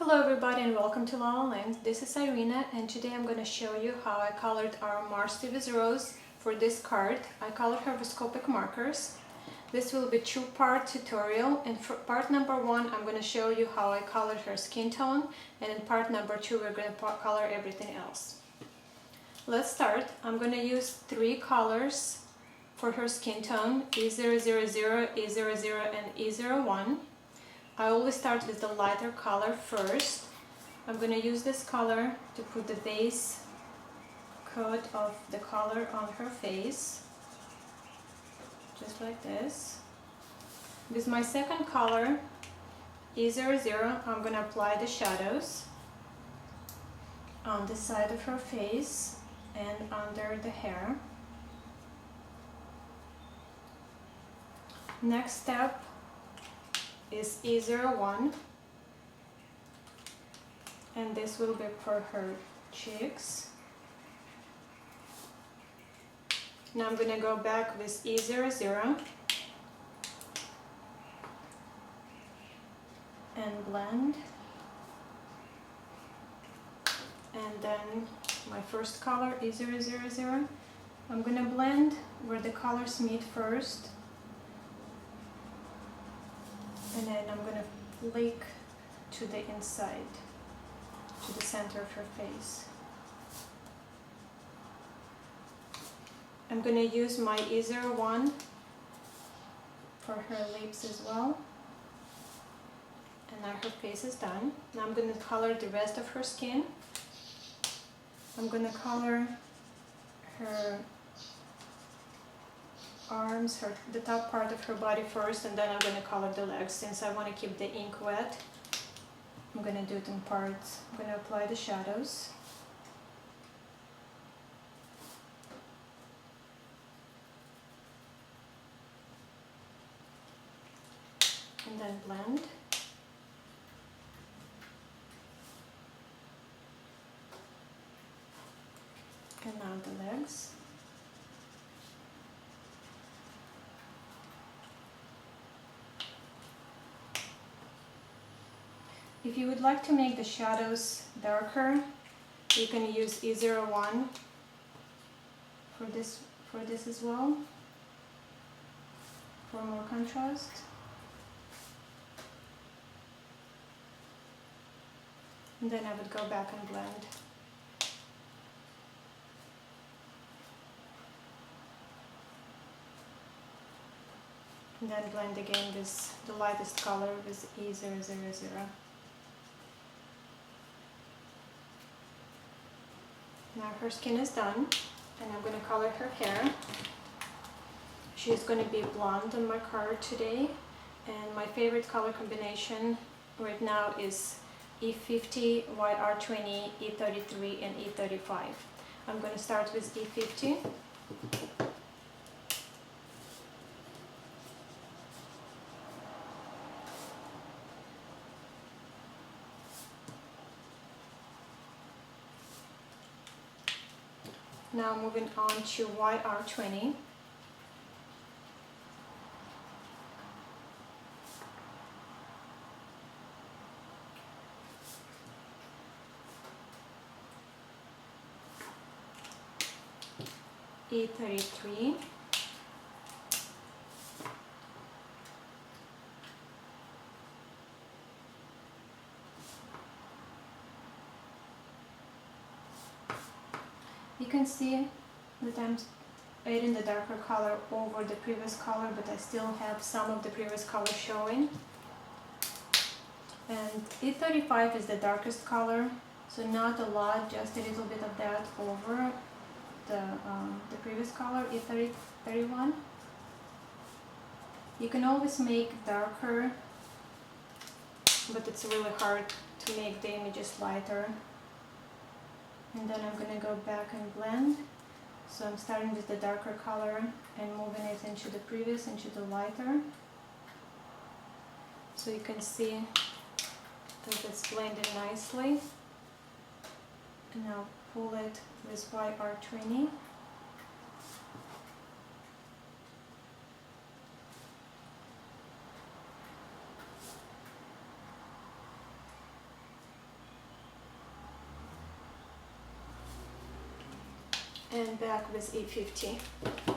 Hello everybody and welcome to La La Land. This is Irina and today I'm going to show you how I colored our Marci with Rose for this card. I colored her with Copic Markers. This will be two-part tutorial, and for part number 1 I'm going to show you how I colored her skin tone, and in part number 2 we're going to color everything else. Let's start. I'm going to use 3 colors for her skin tone, E000, E00 and E01. I always start with the lighter color first. I'm going to use this color to put the base coat of the color on her face, just like this. With my second color, E00, I'm going to apply the shadows on the side of her face and under the hair. Next step is E01, and this will be for her cheeks. Now I'm going to go back with E00 and blend, and then my first color E000, I'm going to blend where the colors meet first, and then I'm going to flick to the inside, to the center of her face. I'm going to use my E01 for her lips as well. And now her face is done. Now I'm going to color the rest of her skin. I'm going to color her arms, the top part of her body first, and then I'm going to color the legs. Since I want to keep the ink wet, I'm going to do it in parts. I'm going to apply the shadows. And then blend. And now the legs. If you would like to make the shadows darker, you can use E01 for this as well, for more contrast. And then I would go back and blend. And then blend again with the lightest color with E000. Now her skin is done, and I'm going to color her hair. She's going to be blonde on my card today, and my favorite color combination right now is E50, YR20, E33 and E35. I'm going to start with E50. Now moving on to YR20. E33. You can see that I'm adding the darker color over the previous color, but I still have some of the previous color showing. And E35 is the darkest color, so not a lot, just a little bit of that over the previous color, E31. You can always make darker, but it's really hard to make the images lighter. And then I'm going to go back and blend. So I'm starting with the darker color and moving it into the previous, into the lighter. So you can see that it's blended nicely. And now pull it with YR20. and back with E50.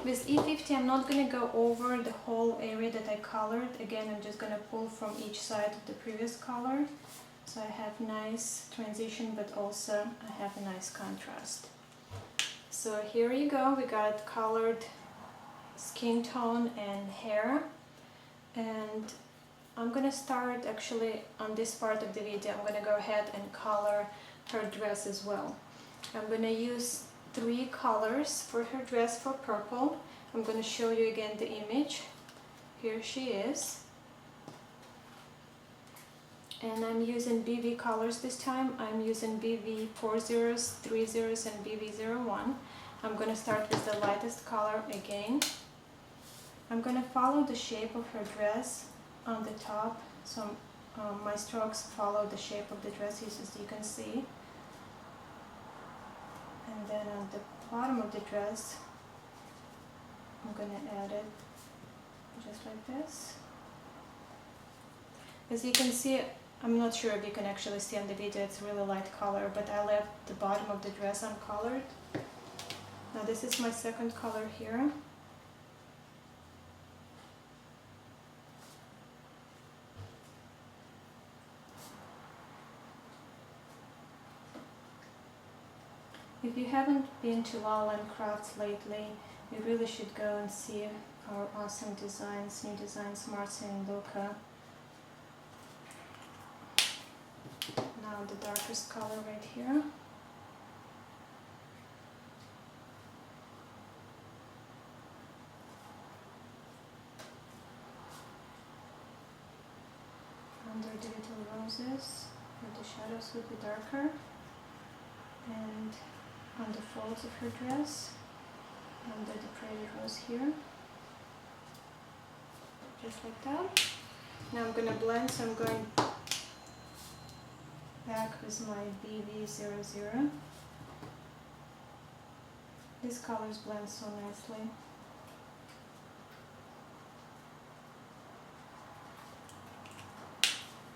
With E50 I'm not going to go over the whole area that I colored. Again, I'm just going to pull from each side of the previous color. So I have nice transition, but also I have a nice contrast. So here you go, we got colored skin tone and hair. And I'm going to start actually on this part of the video. I'm going to go ahead and color her dress as well. I'm going to use 3 colors for her dress for purple. I'm going to show you again the image. Here she is. And I'm using BV colors this time. I'm using BV 40s, 30s, and BV01. I'm going to start with the lightest color again. I'm going to follow the shape of her dress on the top. So my strokes follow the shape of the dress, as you can see. And then on the bottom of the dress, I'm going to add it just like this. As you can see, I'm not sure if you can actually see on the video, it's really light color, but I left the bottom of the dress uncolored. Now this is my second color here. If you haven't been to Lala & Crafts lately, you really should go and see our awesome designs, new designs, Marci and Luca. Now the darkest color right here. Under the little roses, where the shadows would be darker. And on the folds of her dress, under the pretty rose here, just like that. Now I'm going to blend, so I'm going back with my BV00. These colors blend so nicely.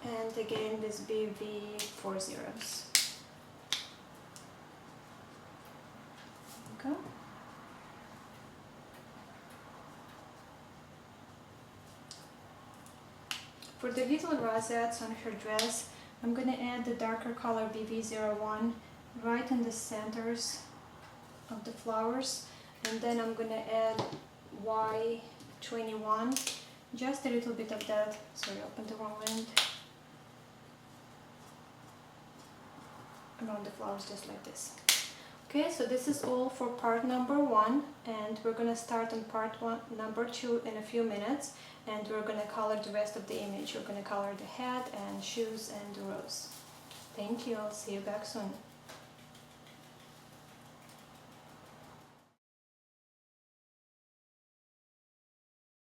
And again this BV40s. Go. For the little rosettes on her dress, I'm going to add the darker color BV01 right in the centers of the flowers, and then I'm going to add Y21, just a little bit of that. Sorry, I opened the wrong end. Around the flowers, just like this. Okay, so this is all for part number 1, and we're going to start on part number 2 in a few minutes, and we're going to color the rest of the image. We're going to color the hat and shoes and the rose. Thank you, I'll see you back soon.